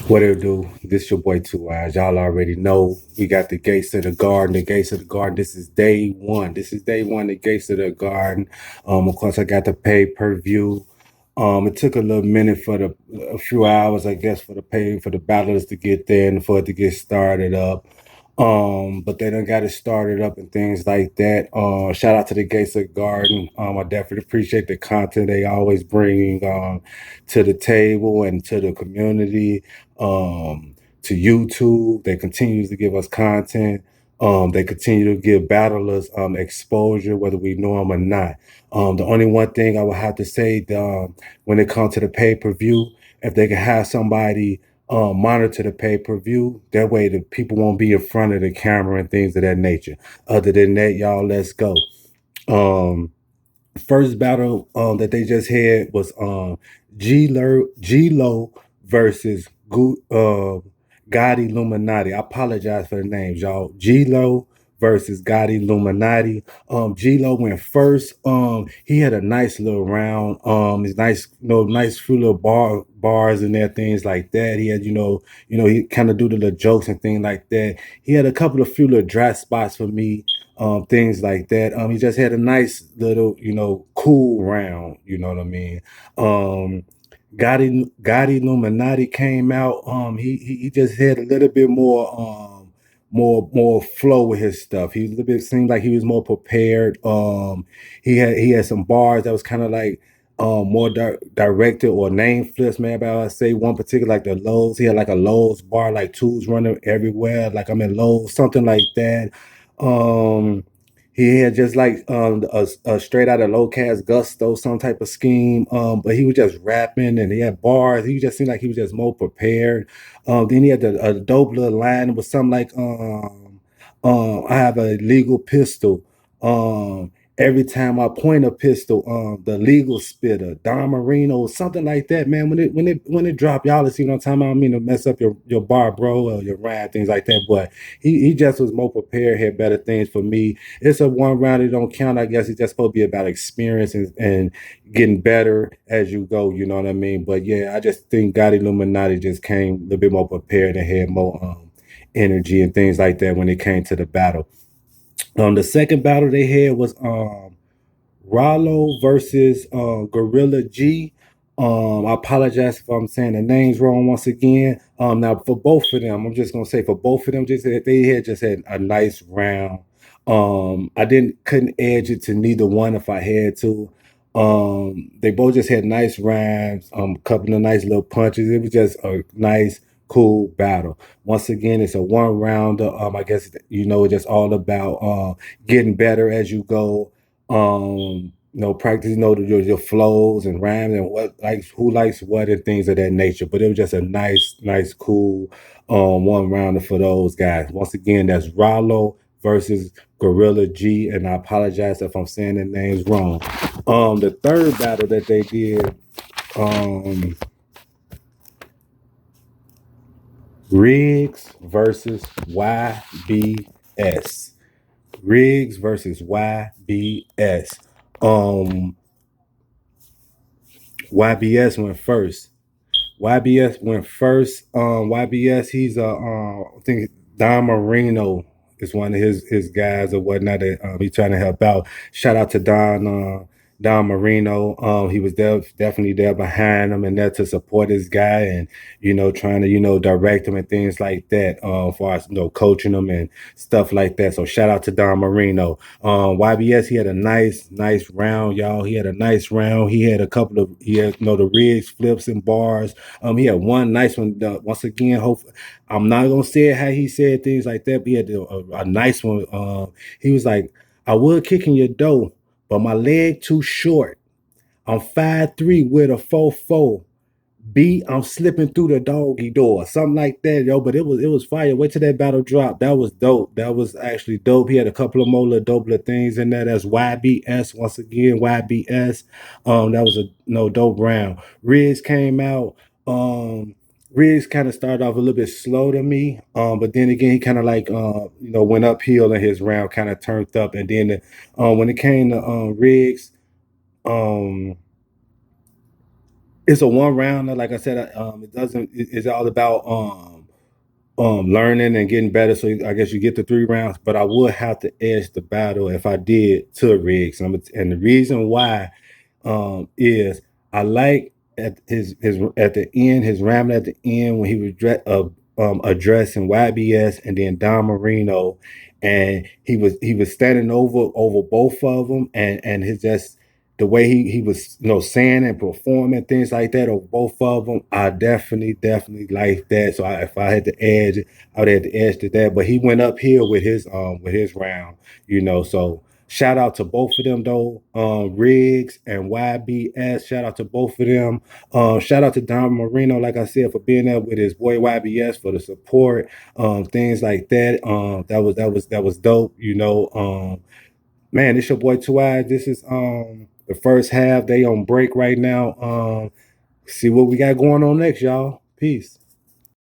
What it do? This your boy Two Eyes. Y'all already know we got the gates of the garden. The gates of the garden. This is day one. This is day one. The gates of the garden. Of course, I got the pay-per-view. It took a little minute for a few hours, I guess, for the battlers to get there and for it to get started up. But they done got it started up and things like that. Shout out to the Gates of Garden. I definitely appreciate the content they always bring to the table and to the community, to YouTube. They continue to give us content. They continue to give battlers exposure, whether we know them or not. The only one thing I would have to say, when it comes to the pay-per-view, if they can have somebody monitor the pay-per-view, that way the people won't be in front of the camera and things of that nature. Other than that, y'all, let's go. Um, First battle that they just had was G Lo versus GODDIE Illuminati. I apologize for the names, y'all. G Lo versus GODDIE Illuminati. G Lo went first. He had a nice little round. His nice, nice few little bars in there, things like that. He had, he kind of do the little jokes and things like that. He had a couple of few little dry spots for me, things like that. He just had a nice little, cool round, you know what I mean? Gotti Illuminati came out. He just had a little bit more flow with his stuff. He was a little bit seemed like he was more prepared. He had some bars that was kind of like more directed or name flips, man. But I say one particular like the Lowe's. He had like a Lowe's bar, like tools running everywhere. Like I'm in Lowe's, something like that. Um, he had just like a straight out of low cast gusto, some type of scheme. But he was just rapping and he had bars. He just seemed like he was just more prepared. Then he had a dope little line. It was something like I have a legal pistol. Every time I point a pistol, the legal spitter, Don Marino, something like that, man. When it dropped, y'all see what I'm talking about. I mean to mess up your bar, bro, or your rhyme, things like that. But he just was more prepared, had better things for me. It's a one round, it don't count. I guess it's just supposed to be about experience and getting better as you go, you know what I mean? But yeah, I just think God Illuminati just came a little bit more prepared and had more energy and things like that when it came to the battle. The second battle they had was Rollo versus Gorilla G. I apologize if I'm saying the names wrong once again. Now for both of them, I'm just gonna say for both of them, they had just had a nice round. I couldn't edge it to neither one if I had to. They both just had nice rhymes, a couple of nice little punches. It was just a nice, cool battle. Once again, it's a one rounder. I guess just all about getting better as you go. Practice, your flows and rhymes and what likes who likes what and things of that nature. But it was just a nice, cool one rounder for those guys. Once again, that's Rollo versus Gorilla G, and I apologize if I'm saying the names wrong. The third battle that they did, um, Riggs versus YBS. Riggs versus YBS. Um, YBS went first. YBS went first. YBS, he's I think Don Marino is one of his guys or whatnot that he's trying to help out. Shout out to Don Marino. He was definitely there behind him and there to support this guy and trying to direct him and things like that. For us, coaching him and stuff like that. So shout out to Don Marino. YBS, he had a nice round, y'all. He had a nice round. He had the rigs, flips, and bars. He had one nice one. Once again, I'm not gonna say how he said things like that, but he had a nice one. He was like, "I would kick in your door, but my leg too short. I'm 5'3" with a 4'4". I'm slipping through the doggy door, something like that, yo. But it was fire. Wait till that battle drop. That was dope. That was actually dope. He had a couple of more little dope little things in there. That's YBS once again. YBS. That was a no dope round. Riggs came out. Riggs kind of started off a little bit slow to me. But then again, he kind of like went uphill in his round, kind of turned up, and then when it came to Riggs. Um It's a one rounder. Like I said, it doesn't. It's all about learning and getting better. So I guess you get the 3 rounds, but I would have to edge the battle if I did to Riggs. And the reason why is I like at his at the end, his rambling at the end when he was addressing YBS and then Don Marino, and he was standing over both of them, and his just the way he was saying and performing things like that over both of them. I definitely like that. So if I had to edge, I would have to edge to that. But he went uphill with his round, so. Shout out to both of them though, Riggs and YBS. Shout out to both of them. Shout out to Don Marino, like I said, for being there with his boy YBS for the support, things like that. That was dope. Man, it's your boy Two Eyes. This is the first half. They on break right now. See what we got going on next, y'all. Peace.